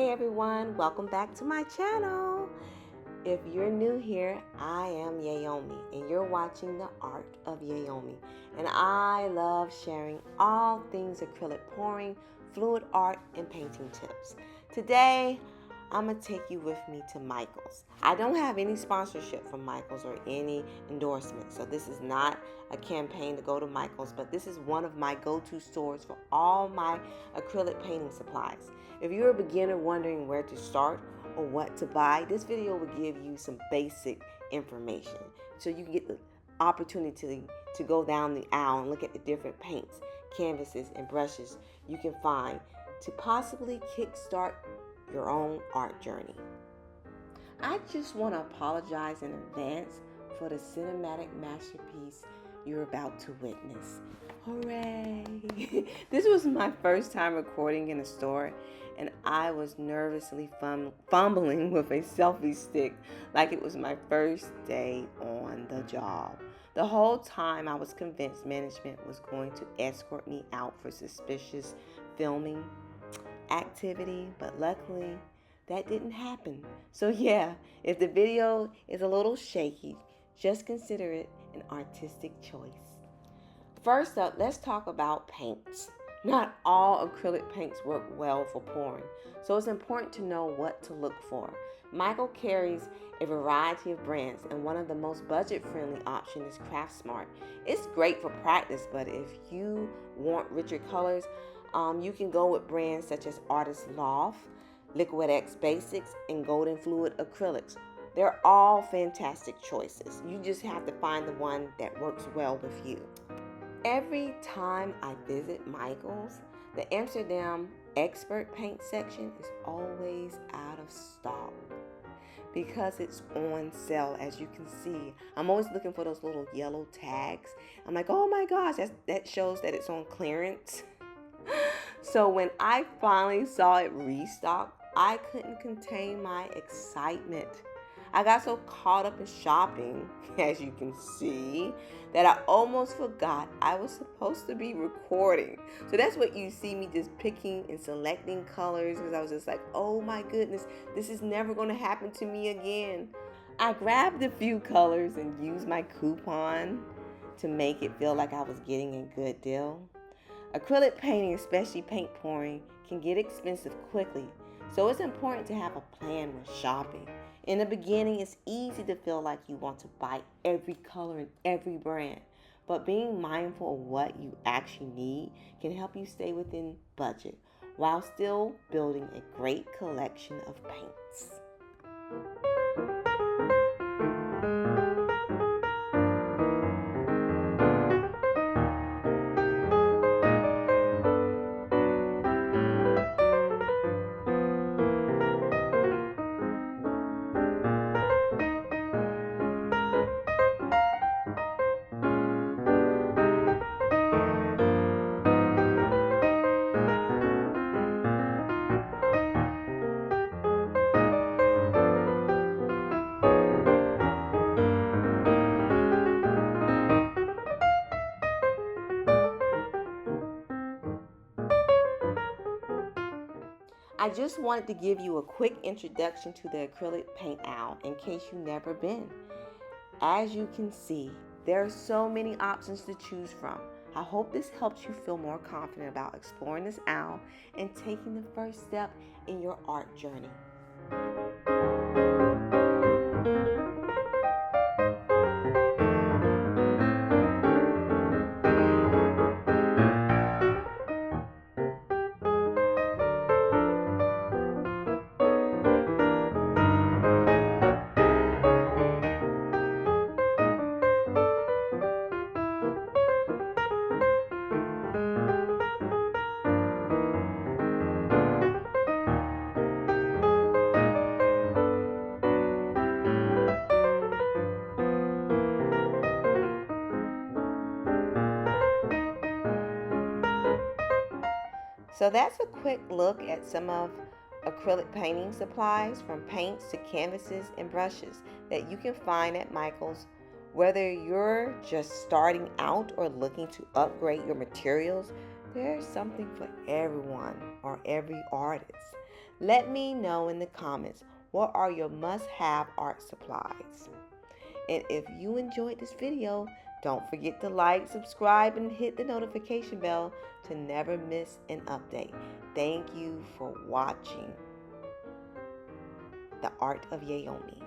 Hey everyone, welcome back to my channel. If you're new here, I am Yaomi and you're watching the Art of Yaomi. And I love sharing all things acrylic pouring, fluid art, and painting tips. Today, I'm going to take you with me to Michael's. I don't have any sponsorship from Michael's or any endorsement, so this is not a campaign to go to Michael's, but this is one of my go-to stores for all my acrylic painting supplies. If you're a beginner wondering where to start or what to buy, this video will give you some basic information so you can get the opportunity to go down the aisle and look at the different paints, canvases, and brushes you can find to possibly kickstart your own art journey. I just want to apologize in advance for the cinematic masterpiece you're about to witness. Hooray! This was my first time recording in a store, and I was nervously fumbling with a selfie stick like it was my first day on the job. The whole time I was convinced management was going to escort me out for suspicious filming activity, but luckily that didn't happen. So yeah, if the video is a little shaky, just consider it an artistic choice. First up, let's talk about paints. Not all acrylic paints work well for pouring, so it's important to know what to look for. Michael carries a variety of brands, and one of the most budget-friendly options is Craftsmart. It's great for practice, but if you want richer colors, you can go with brands such as Artist Loft, Liquid X Basics, and Golden Fluid Acrylics. They're all fantastic choices. You just have to find the one that works well with you. Every time I visit Michael's, the Amsterdam Expert Paint section is always out of stock because it's on sale. As you can see, I'm always looking for those little yellow tags. I'm like, oh my gosh, that shows that it's on clearance. So when I finally saw it restocked, I couldn't contain my excitement. I got so caught up in shopping, as you can see, that I almost forgot I was supposed to be recording. So that's what you see me just picking and selecting colors, because I was just like, oh my goodness, this is never going to happen to me again. I grabbed a few colors and used my coupon to make it feel like I was getting a good deal. Acrylic painting, especially paint pouring, can get expensive quickly, so it's important to have a plan when shopping. In the beginning, it's easy to feel like you want to buy every color and every brand, but being mindful of what you actually need can help you stay within budget while still building a great collection of paints. I just wanted to give you a quick introduction to the acrylic paint aisle in case you've never been. As you can see, there are so many options to choose from. I hope this helps you feel more confident about exploring this aisle and taking the first step in your art journey. So that's a quick look at some of acrylic painting supplies, from paints to canvases and brushes, that you can find at Michael's. Whether you're just starting out or looking to upgrade your materials, there's something for everyone or every artist. Let me know in the comments, what are your must-have art supplies? And if you enjoyed this video, don't forget to like, subscribe, and hit the notification bell to never miss an update. Thank you for watching The Art of Yayomi.